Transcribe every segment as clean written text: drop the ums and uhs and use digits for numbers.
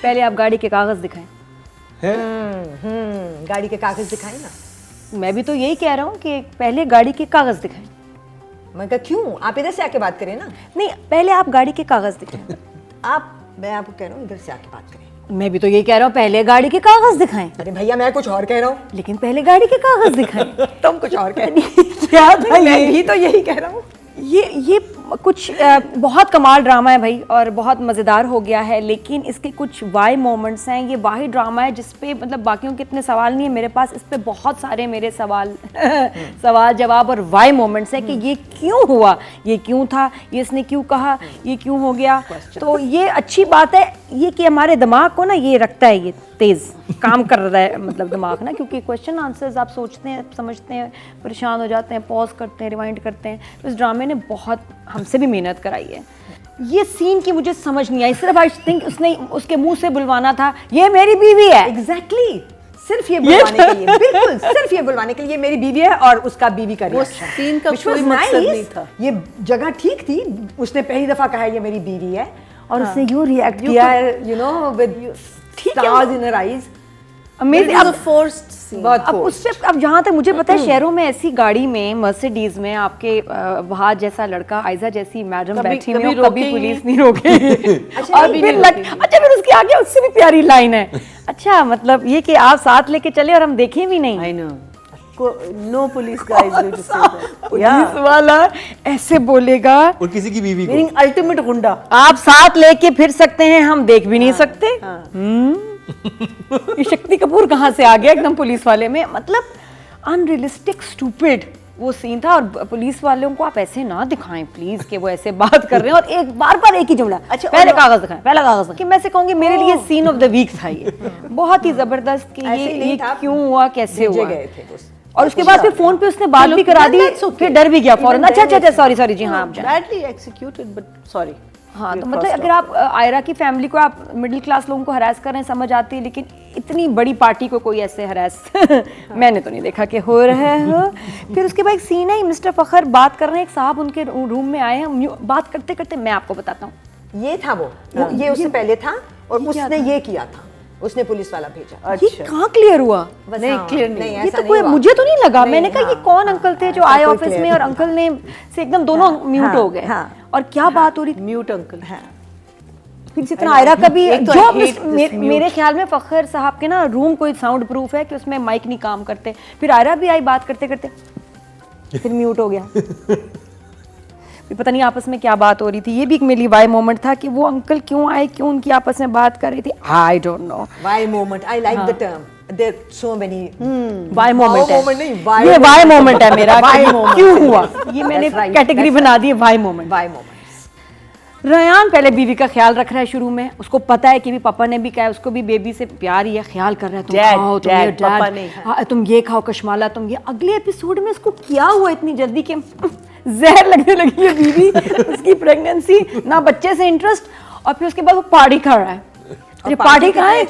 पहले आप गाड़ी के कागज दिखाएं। गाड़ी के कागज दिखाए ना। मैं भी तो यही कह रहा हूँ कि पहले गाड़ी के कागज दिखाएं। मैं कहा क्यों, आप इधर से आके बात करें ना। नहीं, पहले आप गाड़ी के कागज दिखाएं। मैं आपको कह रहा हूँ इधर से आके बात करें। मैं भी तो यही कह रहा हूँ, पहले गाड़ी के कागज दिखाएं। अरे भैया मैं कुछ और कह रहा हूँ। लेकिन पहले गाड़ी के कागज दिखाएं। तुम कुछ और कह रही हो। क्या था मैं ये? भी तो यही कह रहा हूँ। ये कुछ बहुत कमाल ड्रामा है भाई, और बहुत मज़ेदार हो गया है, लेकिन इसके कुछ वाई मोमेंट्स हैं। ये वाही ड्रामा है जिस पे मतलब बाकियों के इतने सवाल नहीं है मेरे पास, इस पे बहुत सारे मेरे सवाल सवाल जवाब और वाई मोमेंट्स हैं कि ये क्यों हुआ, ये क्यों था, ये इसने क्यों कहा, ये क्यों हो गया। तो ये अच्छी बात है ये कि हमारे दिमाग को ना ये रखता है, ये तेज़ काम कर रहा है मतलब दिमाग ना, क्योंकि क्वेश्चन आंसर्स आप सोचते हैं, समझते हैं, परेशान हो जाते हैं, पॉज करते हैं, रिवाइंड करते हैं। तो इस ड्रामे ने बहुत हमसे भी मेहनत कराई है। ये सीन की मुझे समझ नहीं आई, सिर्फ आई थिंक उसने उसके मुंह से बुलवाना था ये मेरी बीवी है। एग्जैक्टली सिर्फ ये बुलवाने के लिए, बिल्कुल सिर्फ ये बुलवाने के लिए मेरी बीवी है और उसका बीवी का वो सीन का कोई मकसद नहीं था। ये जगह ठीक थी, उसने पहली दफा कहा ये मेरी बीवी है और उसने यूं रिएक्ट किया, you know, with stars in her eyes. Amazing. अब फोर्स्ड सीन, बहुत अब उससे अब जहाँ तक मुझे पता है शहरों में ऐसी गाड़ी में मर्सिडीज में आपके वहाँ जैसा लड़का, आयजा जैसी मैडम बैठी हुई हो, कभी पुलिस नहीं रोकेगी। और फिर उसके आगे उससे भी प्यारी लाइन है, अच्छा मतलब ये कि आप साथ लेके चले और हम देखें भी नहीं। I know, no police guys going to say that. Police वाला ऐसे बोलेगा और किसी की बीवी को मीनिंग अल्टीमेट गुंडा। आप साथ लेके फिर सकते हैं, हम देख भी नहीं सकते। ये शक्ति कपूर कहाँ से आ गया एकदम पुलिस वाले में, मतलब अनरियलिस्टिक स्टूपिड वो सीन था। और पुलिस वालों को आप ऐसे ना दिखाएं प्लीज कि वो ऐसे बात कर रहे हैं और एक बार एक ही जुमला, अच्छा पहले कागज दिखाएं, पहला कागज दिखाएं। कि मैं से कहूंगी मेरे लिए सीन ऑफ द वीक था ये, बहुत ही जबरदस्त कि ये क्यों हुआ, कैसे हुआ। और उसके बाद फिर फोन पे उसने बात भी करा दी, फिर डर भी गया फौरन। अच्छा सॉरी जी, हाँ आप जाएं। Badly executed but sorry. हाँ, तो मतलब अगर आप आयरा की फैमिली को, आप मिडिल क्लास लोगों को हरास कर रहे हैं समझ आती है, लेकिन इतनी बड़ी पार्टी को कोई ऐसे हरास मैंने तो नहीं देखा कि हो रहा है। फिर उसके बाद एक सीन है, मिस्टर फखर बात कर रहे हैं, एक साहब उनके रूम में आए हैं, बात करते करते मैं आपको बताता हूँ ये था वो ये उससे पहले था और उसने ये किया था, उसने पुलिस वाला भेजा। ये कहाँ क्लियर हुआ? नहीं क्लियर नहीं, ये तो कोई मुझे तो नहीं लगा। मैंने कहा ये कौन अंकल थे जो आए ऑफिस में और अंकल ने से एकदम दोनों म्यूट हो गए। और क्या बात हो रही थी? Mute uncle. फिर इसी तरह आयरा का भी जो मेरे ख्याल में फखर साहब के ना रूम कोई साउंड प्रूफ है कि उसमें माइक नहीं काम करते। फिर आयरा भी आई बात करते करते फिर म्यूट हो गया। पता नहीं आपस में क्या बात हो रही थी। ये भी एक मेरी वाई मोमेंट था कि वो अंकल क्यों आए, क्यों उनकी आपस में बात कर रही थी। I don't know, why moment, I like the term, there so many why moment है। नहीं, ये वाई मोमेंट है मेरा, क्यों हुआ ये मैंने कैटेगरी बना दी है, why moment. Why moment. Ryan पहले बीवी का ख्याल रख रहा है शुरू में, उसको पता है कि भी पापा ने भी कहा है, उसको भी बेबी से प्यार ही है, ख्याल कर रहा है, तुम खाओ, तुम ये डैड, तुम ये खाओ कशमाला, तुम ये। अगले एपिसोड में उसको क्या हुआ इतनी जल्दी के जहर लगने लगी है बीवी, उसकी प्रेगनेंसी, ना बच्चे से इंटरेस्ट। और फिर उसके बाद वो पार्टी कर रहा है। अरे पार्टी कहाँ है?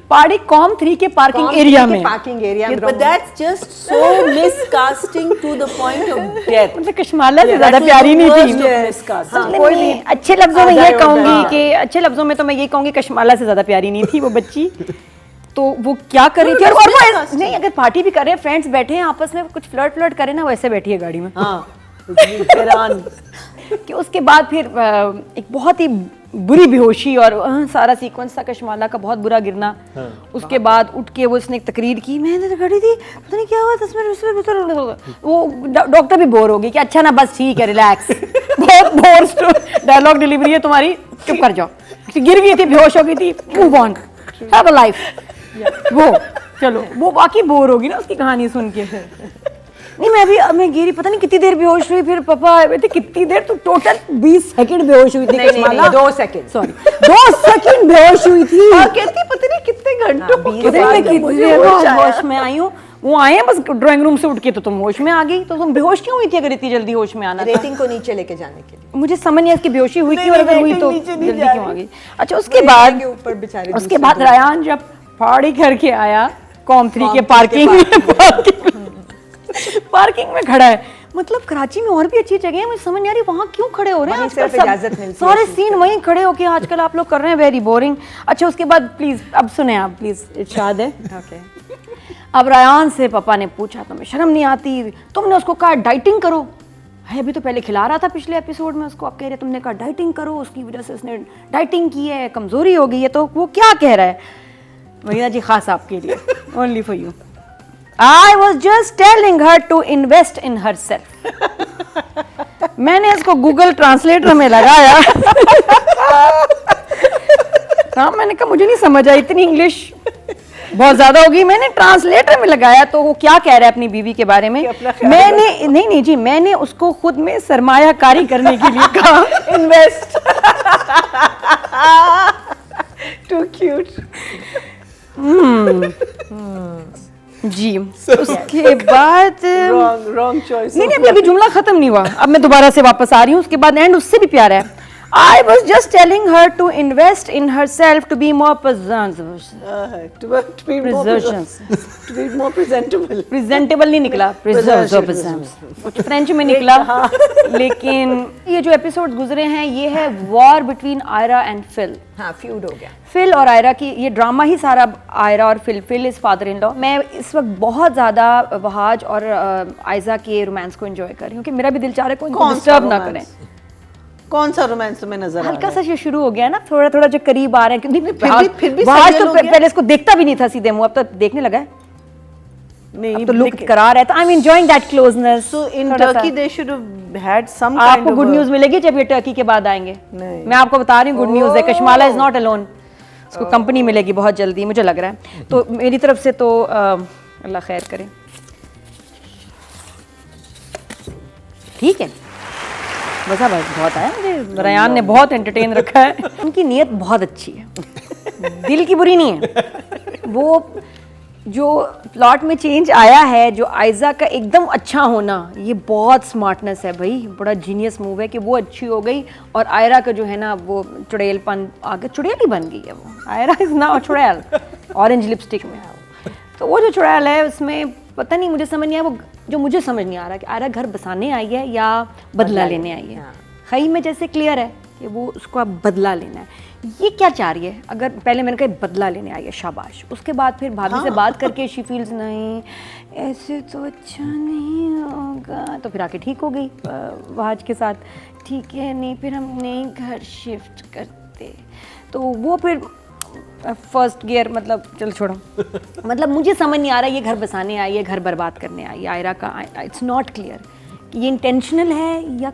पार्टी कॉम 3 के पार्किंग एरिया में। पार्किंग एरिया में। But that's just so miscasting to the point of death. मतलब कशमाला से ज्यादा प्यारी नहीं थी। कोई नहीं, अच्छे लफ्जों में ये कहूंगी कि अच्छे लफ्जों में तो मैं ये कहूंगी कशमाला से ज्यादा प्यारी नहीं थी वो बच्ची। तो वो क्या कर रही थी? और वो नहीं, अगर पार्टी भी कर रहे हैं, फ्रेंड्स बैठे हैं आपस में, कुछ फ्लर्ट करें ना, वैसे बैठी है गाड़ी में। कि उसके बाद फिर एक बहुत ही बुरी बेहोशी और सारा सीक्वेंस था कशमाला का, बहुत बुरा गिरना। उसके बाद उठ के वो उसने एक तकरीर की, मैंने तो खड़ी थी, पता नहीं क्या हुआ, 10 मिनट वो डॉक्टर भी बोर हो गई कि अच्छा ना बस ठीक है, रिलैक्स। बहुत बोर डायलॉग डिलीवरी है तुम्हारी, चुप कर जाओ। गिर गई थी, बेहोश हो गई थी, move on, have a life. वो चलो वो बाकी बोर होगी ना उसकी कहानी सुन के। नहीं मैं गिरी, पता नहीं कितनी देर बेहोश हुई, फिर पापा आए थे, कितनी देर, तो टोटल 20 सेकंड बेहोश हुई थी। नहीं, 2 सेकंड, सॉरी 2 सेकंड बेहोश हुई थी। और कहती पता नहीं कितने घंटों होश में आई हूँ। वो आए हैं बस ड्राइंग रूम से उठ के, तो तुम होश में आ गई। तो तुम बेहोश क्यों हुई थी अगर इतनी जल्दी होश में आना? रेटिंग को नीचे लेके जाने के लिए। मुझे समझ नहीं इसकी बेहोशी हुई थी और अगर हुई तो जल्दी क्यों आ गई? अच्छा उसके बाद रयान जब पार्टी करके आया कॉम 3 के पार्किंग में खड़ा है, मतलब कराची में और भी अच्छी जगह है, मुझे समझ नहीं आ रही वहाँ क्यों खड़े हो रहे हैं वहीं आजकल सिर्फ इजाज़त मिलती है सारे सीन वहीं खड़े होके आजकल आप लोग कर रहे हैं, वेरी बोरिंग। अच्छा उसके बाद प्लीज अब सुने आप प्लीज, इरशाद है। ओके अब रायान से पापा ने पूछा तुम्हें शर्म नहीं आती, तुमने उसको कहा डाइटिंग करो है, अभी तो पहले खिला रहा था पिछले एपिसोड में उसको, आप कह रहे तुमने कहा डाइटिंग करो, उसकी वजह से उसने डाइटिंग की है, कमजोरी हो गई है, तो वो क्या कह रहा है? महीना जी खास आपके लिए, only for you. I was just telling her to invest in herself। मैंने इसको गूगल ट्रांसलेटर में लगाया। हाँ मैंने कहा मुझे नहीं समझ आई, इतनी इंग्लिश बहुत ज्यादा होगी। मैंने ट्रांसलेटर में लगाया तो वो क्या कह रहा है अपनी बीवी के बारे में। मैंने नहीं जी, मैंने उसको खुद में सरमायाकारी करने के लिए कहा इन्वेस्ट। टू क्यूट जी। उसके बाद रॉन्ग चॉइस। नहीं अभी जुमला खत्म नहीं हुआ, अब मैं दोबारा से वापस आ रही हूँ। उसके बाद एंड उससे भी प्यारा है। I was just telling her to invest in herself to be more presentable नहीं निकला, कुछ फ्रेंच में निकला। लेकिन ये जो एपिसोड गुजरे हैं ये है war between Ayra and Phil. हाँ फ्यूड हो गया फिल और आयरा की, ये ड्रामा ही सारा आयरा और Phil is father in law. मैं इस वक्त बहुत ज़्यादा वहाज और आयजा के रोमांस को एंजॉय कर रही हूँ कि मेरा भी दिल चाह रहा है कोई इनको डिस्टर्ब ना करें। कौन सा रोमांस तुम्हें नजर आ रहा है? हल्का सा ये शुरू हो गया ना, थोड़ा थोड़ा जो करीब आ रहे हैं, फिर भी वहाज तो पहले इसको देखता भी नहीं था सीधे मुंह, अब तो देखने लगा है। नहीं, अब तो लुक करा रहा है, तो I am enjoying that closeness. So in Turkey they should have had some kind आपको of गुड न्यूज मिलेगी जब ये टर्की के बाद आएंगे। नहीं। मैं आपको बता रही हूँ गुड न्यूज है, कश्माला इज नॉट अलोन, उसको कंपनी मिलेगी बहुत जल्दी मुझे लग रहा है। तो मेरी तरफ से तो अल्लाह खैर करे। ठीक है मज़ा बहुत आया मुझे, रयान ने बहुत एंटरटेन रखा है। उनकी नीयत बहुत अच्छी है, दिल की बुरी नहीं है। वो जो प्लॉट में चेंज आया है, जो आयजा का एकदम अच्छा होना, ये बहुत स्मार्टनेस है भाई, बड़ा जीनियस मूव है कि वो अच्छी हो गई और आयरा का जो है ना वो चुड़ैलपन आगे, चुड़ैल ही बन गई है वो। आयरा इज नाउ चुड़ैल ऑरेंज लिपस्टिक में। तो वो जो चुड़ैल है उसमें पता नहीं, मुझे समझ नहीं आया, वो जो मुझे समझ नहीं आ रहा कि आयरा घर बसाने आई है या बदला लेने आई है। खई में जैसे क्लियर है कि वो उसको अब बदला लेना है, ये क्या चाह रही है? अगर पहले मैंने कहा बदला लेने आई है शाबाश, उसके बाद फिर भाभी से बात करके शी फील्स नहीं ऐसे तो अच्छा नहीं होगा, तो फिर आके ठीक हो गई वहाज के साथ। ठीक है नहीं फिर हम नई घर शिफ्ट करते, तो वो फिर फर्स्ट गियर, मतलब चल छोड़ो। मतलब मुझे समझ नहीं आ रहा ये घर बसाने आई है घर बर्बाद करने आई है आयरा का। इट्स नॉट क्लियर कि ये इंटेंशनल है या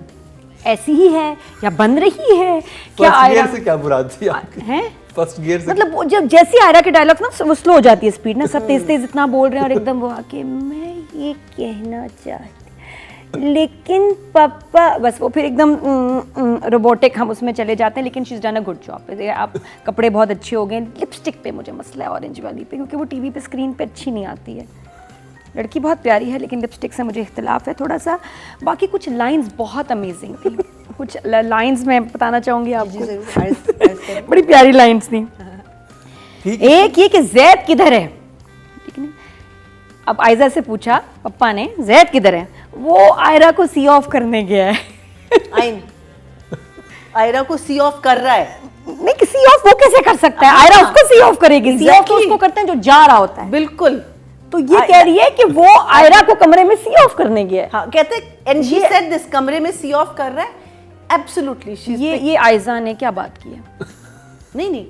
ऐसी ही है या बन रही है। क्या आयरा से क्या मुराद थी आपकी? हैं? फर्स्ट गियर से मतलब जब जैसे आयरा के डायलॉग ना वो स्लो हो जाती है स्पीड ना, सब तेज तेज इतना बोल रहे हैं और एकदम वो आके मैं ये कहना चाहती लेकिन पापा, बस वो फिर एकदम रोबोटिक हम उसमें चले जाते हैं। लेकिन she is done a good job. आप कपड़े बहुत अच्छे हो गए। लिपस्टिक पे मुझे मसला है ऑरेंज वाली पे, क्योंकि वो टीवी पे स्क्रीन पे अच्छी नहीं आती है। लड़की बहुत प्यारी है लेकिन लिपस्टिक से मुझे इख्तिलाफ है थोड़ा सा। बाकी कुछ लाइंस बहुत अमेजिंग थी। कुछ लाइंस मैं बताना चाहूँगी आपको, बड़ी प्यारी लाइंस थी। एक ये कि जैद किधर है, ठीक है। अब आयजा से पूछा पप्पा ने जैद किधर है, वो आयरा को सी ऑफ करने गया है। आयरा को सी ऑफ कर रहा है। नहीं कि सी ऑफ वो कैसे कर सकता है? आयरा उसको सी ऑफ करेगी। सी ऑफ तो उसको करते हैं जो जा रहा होता है। बिल्कुल। तो ये कह रही है कि वो आयरा को कमरे में सी ऑफ करने गया है। हाँ कहते एंड शी सेड दिस कमरे में सी ऑफ कर रहा है। एब्सोल्युटली ये आयजा ने क्या बात की है? नहीं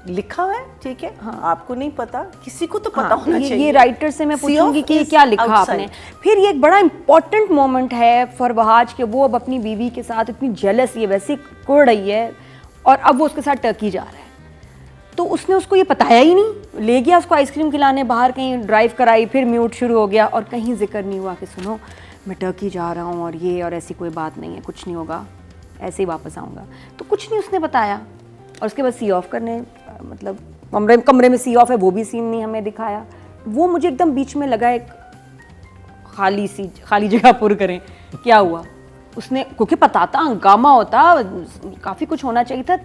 लिखा हुआ है, ठीक है। हाँ, आपको नहीं पता, किसी को तो पता होना चाहिए। ये राइटर से मैं पूछूंगी कि क्या लिखा आपने। फिर ये एक बड़ा इंपॉर्टेंट मोमेंट है फॉर वहाज के, वो अब अपनी बीवी के साथ इतनी जेलस, ये वैसे कुड़ रही है और अब वो उसके साथ टर्की जा रहा है। तो उसने उसको ये बताया ही नहीं, ले गया उसको आइसक्रीम खिलाने बाहर, कहीं ड्राइव कराई, फिर म्यूट शुरू हो गया और कहीं जिक्र नहीं हुआ कि सुनो मैं टर्की जा रहा हूँ और ये और ऐसी कोई बात नहीं है, कुछ नहीं होगा, ऐसे ही वापस आऊँगा। तो कुछ नहीं उसने बताया। और उसके बाद सी ऑफ करने, मतलब कमरे में सी ऑफ है, वो भी सीन नहीं हमें दिखाया। वो मुझे एकदम बीच में लगा एक खाली जगह पुर करें। क्या हुआ उसने, क्योंकि पता था हंगामा होता, काफ़ी कुछ होना चाहिए था,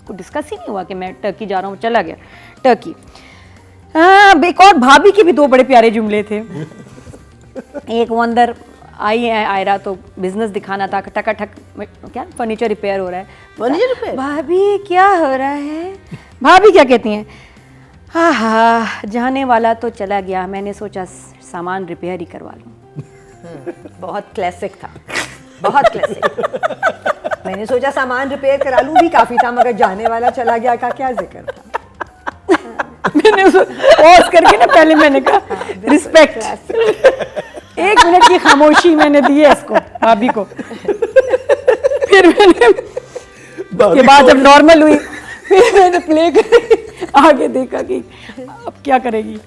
कुछ डिस्कस ही नहीं हुआ कि मैं टर्की जा रहा हूँ, चला गया टर्की। हाँ, एक और भाभी के भी दो बड़े प्यारे जुमले थे। एक वो अंदर आई है आयरा तो बिजनेस दिखाना था, टकाटक क्या फर्नीचर रिपेयर हो रहा है। Furniture repair? भाभी क्या हो रहा है? भाभी क्या कहती हैं, हाँ हाँ जाने वाला तो चला गया, मैंने सोचा सामान रिपेयर ही करवा लूँ। बहुत क्लासिक था, बहुत क्लासिक। मैंने सोचा सामान रिपेयर करा लूँ भी काफी था, मगर जाने वाला चला गया का क्या जिक्र था। मैंने उसको पॉज करके ना पहले मैंने कहा रिस्पेक्ट, 1 मिनट की खामोशी मैंने दी है इसको, भाभी को। फिर मैंने के बाद जब नॉर्मल हुई फिर मैंने प्ले कर आगे देखा कि अब क्या करेगी।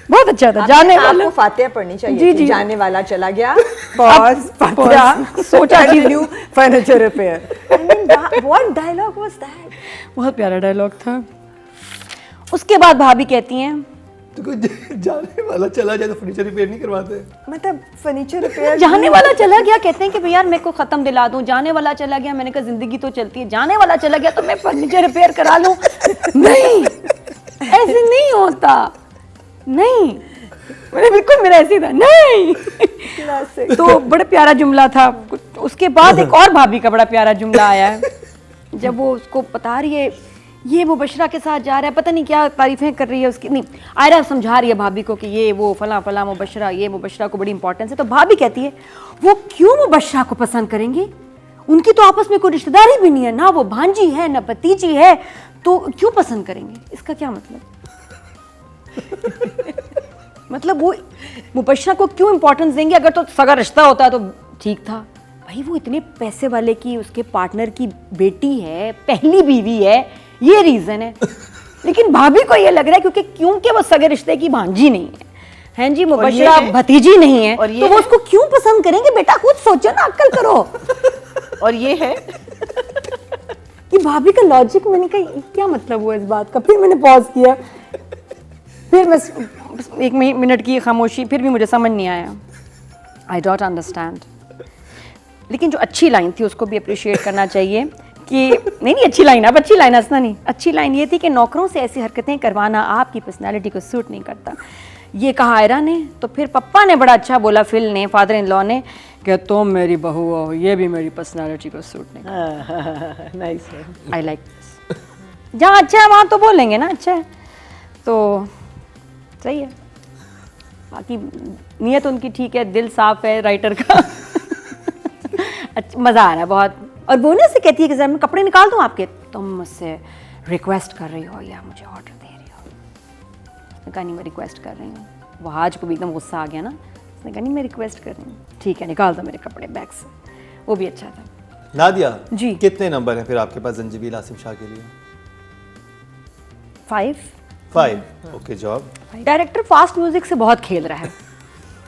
बहुत अच्छा था। जाने वाला आपको फातिहा पढ़नी चाहिए जी, थी। जी। जाने वाला चला गया, पॉज, फातिहा, सोचा कि furniture repair. I mean, what dialogue was that? बहुत प्यारा डायलॉग था। उसके बाद भाभी कहती हैं तो कोई जाने वाला चला जाए तो फर्नीचर रिपेयर नहीं करवाते? मतलब फर्नीचर रिपेयर जाने वाला चला गया, कहते हैं कि भैया मेरे को खत्म दिला दूं, जाने वाला चला गया, मैंने कहा जिंदगी तो चलती है, जाने वाला चला गया तो मैं फर्नीचर रिपेयर करा लूं। नहीं, ऐसे नहीं होता, नहीं, मैंने बिल्कुल मेरा ऐसे ही था, नहीं। तो बड़ा प्यारा जुमला था। उसके बाद एक और भाभी का बड़ा प्यारा जुमला आया है, जब वो उसको बता रही है ये मुबशरा के साथ जा रहा है, पता नहीं क्या तारीफें कर रही है उसकी, नहीं आयरा समझा रही है भाभी को कि ये वो फला फला मुबशरा, ये मुबशरा को बड़ी इंपॉर्टेंस है। तो भाभी कहती है वो क्यों मुबशरा को पसंद करेंगे, उनकी तो आपस में कोई रिश्तेदारी भी नहीं है, ना वो भांजी है ना भतीजी है, तो क्यों पसंद करेंगे? इसका क्या मतलब? मतलब वो मुबशरा को क्यों इंपॉर्टेंस देंगे? अगर तो सगा रिश्ता होता तो ठीक था भाई, वो इतने पैसे वाले की उसके पार्टनर की बेटी है, पहली बीवी है, ये रीजन है। लेकिन भाभी को ये लग रहा है क्योंकि वो सगे रिश्ते की भांजी नहीं है, हैं जी, मुबशरा भतीजी नहीं है, तो वो उसको क्यों पसंद करेंगे? बेटा खुद सोचो ना, अक्ल करो। और ये है कि भाभी का लॉजिक, मैंने कहा क्या मतलब हुआ इस बात का? फिर मैंने पॉज किया, फिर मैं 1 मिनट की खामोशी, फिर भी मुझे समझ नहीं आया। I don't understand. लेकिन जो अच्छी लाइन थी उसको भी अप्रिशिएट करना चाहिए कि नहीं अच्छी लाइन, अब अच्छी लाइन हंसना नहीं, अच्छी लाइन ये थी कि नौकरों से ऐसी हरकतें करवाना आपकी पर्सनैलिटी को सूट नहीं करता। ये कहा आयरा ने, तो फिर पप्पा ने बड़ा अच्छा बोला, फिल ने, फादर इन लॉ ने, कि तुम मेरी बहू हो, ये भी मेरी पर्सनैलिटी को सूट नहीं करता। नाइस है। I like this. जहाँ अच्छा है वहाँ तो बोलेंगे ना अच्छा है, तो सही है। बाकी नीयत उनकी ठीक है, दिल साफ है राइटर का। अच्छा, मज़ा आ रहा है बहुत। और वो ना से कहती है कि जरा मैं कपड़े निकाल दूँ आपके, तुम मुझसे रिक्वेस्ट कर रही हो या मुझे ऑर्डर दे रही हो? उसने कहा नहीं मैं रिक्वेस्ट कर रही हूँ। वो आज को भी एकदम गुस्सा आ गया ना, उसने कहा नहीं मैं रिक्वेस्ट कर रही हूँ। ठीक है निकाल दो मेरे कपड़े बैग से। वो भी अच्छा था। नादिया जी। कितने नंबर हैं फिर आपके पास जंजीबील आसिम शाह के लिए? 5 okay. Job? Director fast music से बहुत खेल रहा है,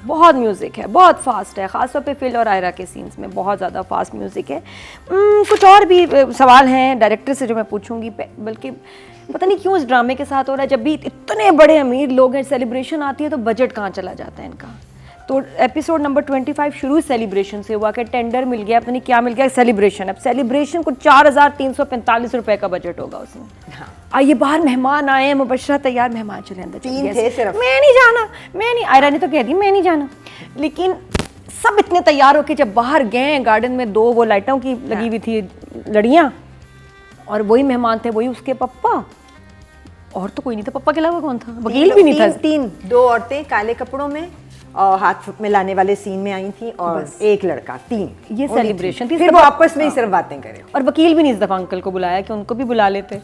बहुत म्यूज़िक है, बहुत फास्ट है, ख़ासतौर पे फिल और आयरा के सीन्स में बहुत ज़्यादा फास्ट म्यूज़िक है। कुछ और भी सवाल हैं डायरेक्टर से जो मैं पूछूंगी, बल्कि पता नहीं क्यों इस ड्रामे के साथ हो रहा है, जब भी इतने बड़े अमीर लोग हैं, सेलिब्रेशन आती है तो बजट कहाँ चला जाता है इनका। तो एपिसोड नंबर 25 शुरू सेलिब्रेशन से हुआ कि टेंडर मिल गया, पता नहीं क्या मिल गया, सेलिब्रेशन। अब सेलिब्रेशन को 4,345 रुपए का बजट होगा उसमें। हाँ। ये बाहर मेहमान आए हैं, मुबशरा तैयार, मेहमान चले अंदर, 3 थे सिर्फ। मैं नहीं जाना, मैं नहीं, आयरा ने तो कह दी मैं नहीं जाना। लेकिन सब इतने तैयार होके जब बाहर गए, गार्डन में 2 वो लाइटों की लगी हुई थी लड़ियाँ, और वही मेहमान थे, वही उसके पप्पा, और तो कोई नहीं था। पप्पा के अलावा कौन था? वकील भी नहीं था। 2 औरतें काले कपड़ों में और हाथ में लाने वाले सीन में आई थी, और एक लड़का, 3। ये सेलिब्रेशन थी। फिर वो आपस में ही सिर्फ बातें करे, और वकील भी नहीं इस दफा अंकल को बुलाया कि उनको भी बुला लेते,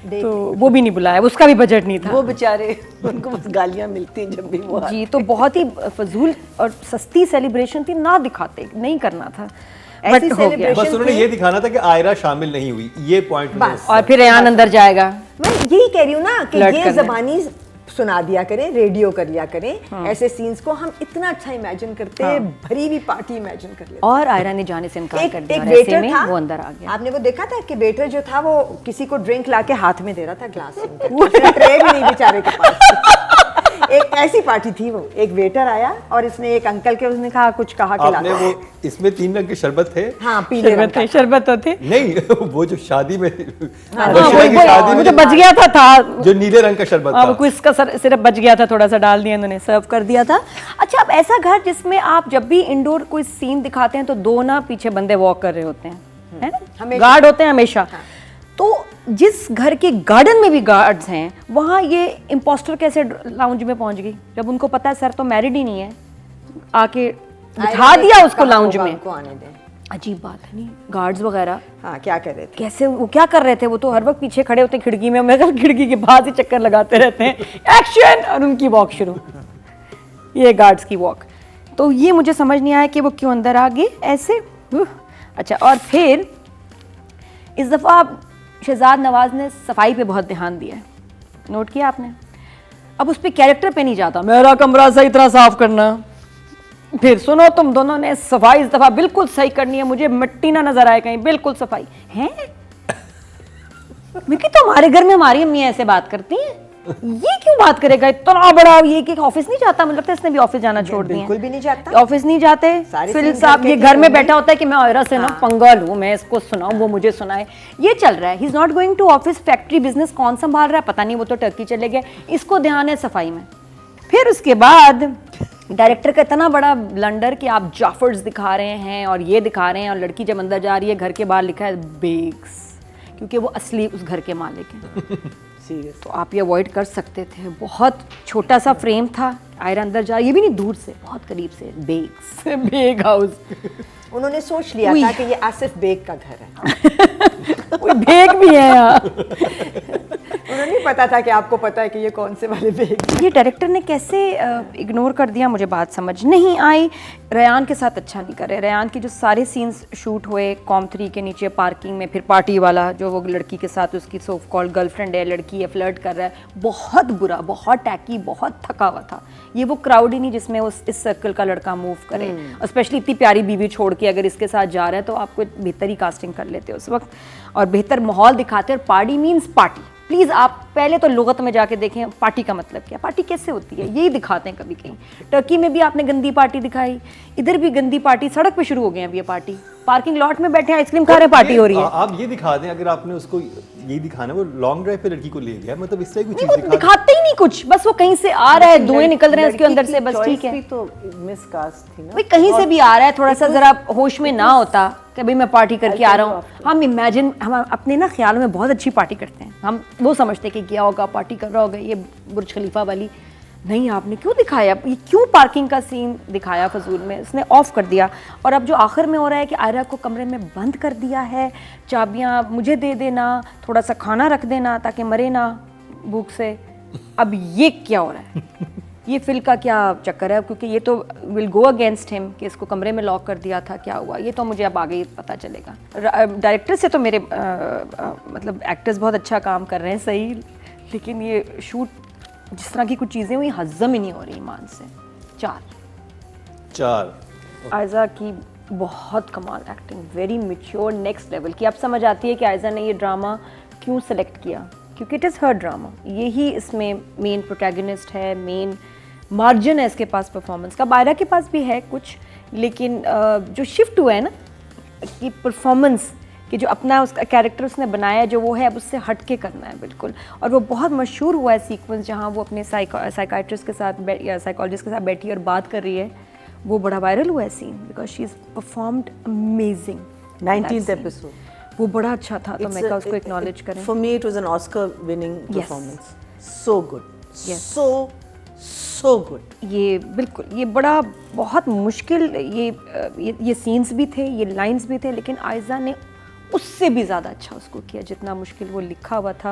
तो वो भी नहीं बुलाया, उसका भी बजट नहीं था। वो बेचारे, उनको बस गालियां मिलती हैं जब भी वो जी। तो बहुत ही फजूल और सस्ती सेलिब्रेशन थी, ना दिखाते, नहीं करना था, ऐसी बट हो गया। बस उन्होंने ये दिखाना था कि आयरा शामिल नहीं हुई, ये पॉइंट। और फिर रेहान अंदर जाएगा। मैं यही कह रही हूँ ना कि फ्लर्ट ये करने। ज़बानी सुना दिया करें, रेडियो कर लिया करें। ऐसे सीन्स को हम इतना अच्छा इमेजिन करते हैं, भरी हुई पार्टी इमेजिन कर लेते। और आयरा ने जाने से इनकार कर दिया, एक और ऐसे वेटर में था, वो अंदर आ गया। आपने वो देखा था कि वेटर जो था वो किसी को ड्रिंक लाके हाथ में दे रहा था ग्लास में, वो ट्रे भी नहीं बेचारे के पास। एक ऐसी पार्टी थी वो, एक वेटर आया और इसने एक अंकल के उसने कहा कुछ कहा कि आपने वो इसमें 3 रंग के शरबत थे। हाँ पीले रंग का। शरबत तो थे। नहीं वो जो शादी में हाँ, वशीला की शादी में मुझे बच गया था जो नीले रंग का शरबत था। अब इसका सिर्फ बच गया था, थोड़ा सा डाल दिया इन्होंने, सर्व कर दिया था। अच्छा, अब ऐसा घर जिसमें आप जब भी इंडोर कोई सीन दिखाते हैं तो 2 ना पीछे बंदे वॉक कर रहे होते हैं, है ना, हमेशा। गार्ड होते हैं हमेशा। तो जिस घर के गार्डन में भी गार्ड्स हैं, वहाँ ये इम्पोस्टर कैसे लाउंज में पहुंच गई? जब उनको पता है सर तो मैरिड ही नहीं है, आके बिठा दिया उसको लाउंज में। उनको आने दें। अजीब बात है नहीं? गार्ड्स वगैरह हाँ क्या कर रहे थे? कैसे, वो क्या कर रहे थे? वो तो हर वक्त पीछे खड़े होते हैं खिड़की में, मैं खिड़की के बाहर से चक्कर लगाते रहते हैं, एक्शन, और उनकी वॉक शुरू, ये गार्ड्स की वॉक। तो ये मुझे समझ नहीं आया कि वो क्यों अंदर आ गए ऐसे। अच्छा, और फिर इस दफ़ा शहजाद नवाज ने सफाई पे बहुत ध्यान दिया है, नोट किया आपने? अब उस पर कैरेक्टर पे नहीं जाता, मेरा कमरा सही तरह साफ करना, फिर सुनो तुम दोनों ने सफाई इस दफा बिल्कुल सही करनी है, मुझे मिट्टी ना नजर आए कहीं, बिल्कुल सफाई है। मिकी, तो हमारे घर में हमारी अम्मी ऐसे बात करती हैं, ये क्यों बात करेगा इतना बड़ा? ये कि ऑफिस नहीं जाता? मुझे लगता है इसने भी ऑफिस जाना छोड़ दिया। बिल्कुल भी नहीं जाता, ऑफिस नहीं जाते। सारे फिर सीन साहब घर ये के घर में होंगे। बैठा होता है कि मैं आयरा से ना पंगा लूं, मैं इसको सुनाऊं, वो मुझे सुनाए, ये चल रहा है। He is not going to office. Factory business कौन संभाल रहा है पता नहीं, वो तो टर्की चले गए, इसको ध्यान है सफाई में। फिर उसके बाद डायरेक्टर का इतना बड़ा ब्लंडर कि आप जाफर्स दिखा रहे हैं और ये दिखा रहे हैं, और लड़की जब अंदर जा रही है घर के बाहर लिखा है बेग्स, क्योंकि वो असली उस घर के मालिक हैं। सीरियस। तो आप ये अवॉइड कर सकते थे। बहुत छोटा सा फ्रेम था, आयरा अंदर जा, ये भी नहीं दूर से, बहुत करीब से, बेग्स, बेग हाउस। उन्होंने सोच लिया था कि ये आसिफ बेग का घर है। कोई बेग भी है यहाँ। उन्हें नहीं पता था कि आपको पता है कि ये कौन से वाले बेग। ये डायरेक्टर ने कैसे इग्नोर कर दिया, मुझे बात समझ नहीं आई। रयान के साथ अच्छा नहीं करे। रयान के जो सारे सीन्स शूट हुए कॉम 3 के नीचे पार्किंग में, फिर पार्टी वाला जो वो लड़की के साथ उसकी सो कॉल्ड गर्लफ्रेंड है, लड़की है, फ्लर्ट कर रहा है, बहुत बुरा, बहुत टैकी, बहुत थका हुआ था। ये वो क्राउड ही नहीं जिसमें इस सर्कल का लड़का मूव करे, और स्पेशली इतनी प्यारी बीवी छोड़ के अगर इसके साथ जा रहा है तो आपको बेहतर ही कास्टिंग कर लेते उस वक्त, और बेहतर माहौल दिखाते। और पार्टी मीन्स पार्टी। प्लीज़ आप पहले तो लुगत में जाके देखें पार्टी का मतलब क्या, पार्टी कैसे होती है, यही दिखाते हैं कभी कहीं। टर्की में भी आपने गंदी पार्टी दिखाई, इधर भी गंदी पार्टी, सड़क पे शुरू हो गए हैं अभी ये पार्टी, पार्किंग लॉट में बैठे आइसक्रीम खा रहे हैं, पार्टी हो रही है। आप ये दिखा दें, अगर आपने उसको यही दिखाना, वो लॉन्ग ड्राइव पे लड़की को ले गया, मतलब इस तरह की नहीं, चीज वो दिखाते ही नहीं कुछ, बस वो कहीं से आ रहा है, धुएं निकल रहे हैं उसके अंदर से, बस ठीक है। तो मिसकास्ट थी ना भाई कहीं से भी आ रहा है, थोड़ा सा जरा होश में ना होता कि भाई मैं पार्टी करके आ रहा हूँ। हम इमेजिन, हम अपने ना ख्याल में बहुत अच्छी पार्टी करते हैं, हम वो समझते हैं कि क्या होगा, पार्टी कर रहा होगा, ये बुर्ज खलीफा वाली। नहीं, आपने क्यों दिखाया, ये क्यों पार्किंग का सीन दिखाया फजूल में, इसने ऑफ कर दिया। और अब जो आखिर में हो रहा है कि आयरा को कमरे में बंद कर दिया है, चाबियां मुझे दे देना, थोड़ा सा खाना रख देना ताकि मरे ना भूख से। अब ये क्या हो रहा है, ये फिल का क्या चक्कर है? क्योंकि ये तो विल गो अगेंस्ट हिम कि इसको कमरे में लॉक कर दिया था, क्या हुआ ये तो मुझे अब आगे ही पता चलेगा। डायरेक्टर से तो मेरे मतलब एक्टर्स बहुत अच्छा काम कर रहे हैं सही, लेकिन ये शूट जिस तरह की कुछ चीज़ें हुई हज़म ही नहीं हो रही ईमान से। 4 आयजा की बहुत कमाल acting, very mature, next level की। अब समझ आती है कि आयजा ने ये ड्रामा क्यों सेलेक्ट किया, क्योंकि इट इज़ हर ड्रामा, यही इसमें मेन प्रोटैगनिस्ट है, मेन मार्जिन है इसके पास परफॉर्मेंस का। बायरा के पास भी है कुछ, लेकिन जो शिफ्ट हुआ है ना कि परफॉर्मेंस कि जो अपना उसका कैरेक्टर उसने बनाया जो वो है, अब उससे हट के करना है बिल्कुल। और वो बहुत मशहूर हुआ है सीक्वेंस जहाँ वो अपने साइकाइट्रिस्ट के साथ या साइकोलॉजिस्ट के साथ बैठी और बात कर रही है, वो बड़ा वायरल हुआ है scene, because she is performed amazing. 19th episode वो बड़ा अच्छा था, तो मैं कहा उसको एक्नॉलेज करें। For me it was an Oscar winning performance, so good, so good. ये बिल्कुल, ये बड़ा बहुत मुश्किल ये सीन्स भी थे, ये लाइंस भी थे, लेकिन आयजा ने उससे भी ज़्यादा अच्छा उसको किया जितना मुश्किल वो लिखा हुआ था।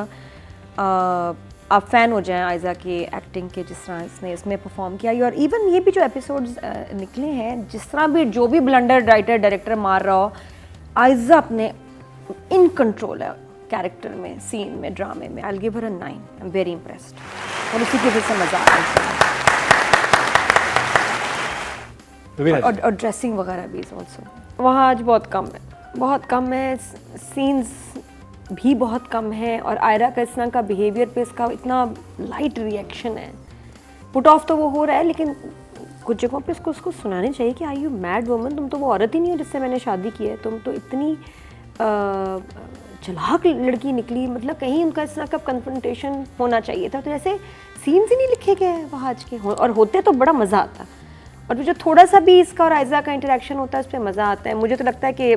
आप फ़ैन हो जाएं आयजा की एक्टिंग के, जिस तरह इसने इसमें परफॉर्म किया। और इवन ये भी जो एपिसोड्स निकले हैं, जिस तरह भी जो भी ब्लंडर राइटर डायरेक्टर मार रहा हो, आयजा अपने इन कंट्रोल है कैरेक्टर में, सीन में, ड्रामे में। I will give her a 9। I am very impressed, और उसी की वजह से मज़ा आ रहा है। और ड्रेसिंग वगैरह भी ऑल्सो वहाँ आज बहुत कम है, बहुत कम है, सीन्स भी बहुत कम है। और आयरा का इस तरह का बिहेवियर पे इसका इतना लाइट रिएक्शन है पुट ऑफ तो वो हो रहा है, लेकिन कुछ जगहों पे उसको सुनानी चाहिए कि आई यू मैड वुमन, तुम तो वो औरत ही नहीं हो जिससे मैंने शादी की है, तुम तो इतनी चालाक लड़की निकली, मतलब कहीं उनका इस तरह का कन्फ्रंटेशन होना चाहिए था। तो जैसे सीन्स ही नहीं लिखे गए हैं वहाँ आज के, और होते तो बड़ा मज़ा आता। और जो थोड़ा सा भी इसका और आयज़ा का इंटरेक्शन होता है उस पर मज़ा आता है। मुझे तो लगता है कि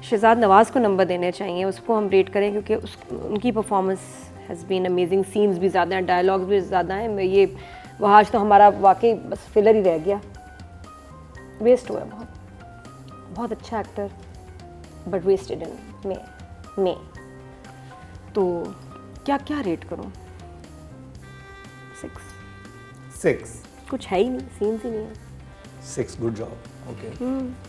शहजाद नवाज़ को नंबर देने चाहिए, उसको हम रेट करें, क्योंकि उनकी performance has been amazing. Scenes भी ज़्यादा हैं, डायलॉग्स भी ज़्यादा हैं। ये वहाँ आज तो हमारा वाकई बस फिलर ही रह गया, वेस्ट हुआ बहुत। बहुत अच्छा एक्टर बट वेस्टेड इन में। तो क्या क्या रेट करूँ? 6 6 कुछ है ही नहीं, सीन्स ही नहीं है। 6 गुड जॉब ओके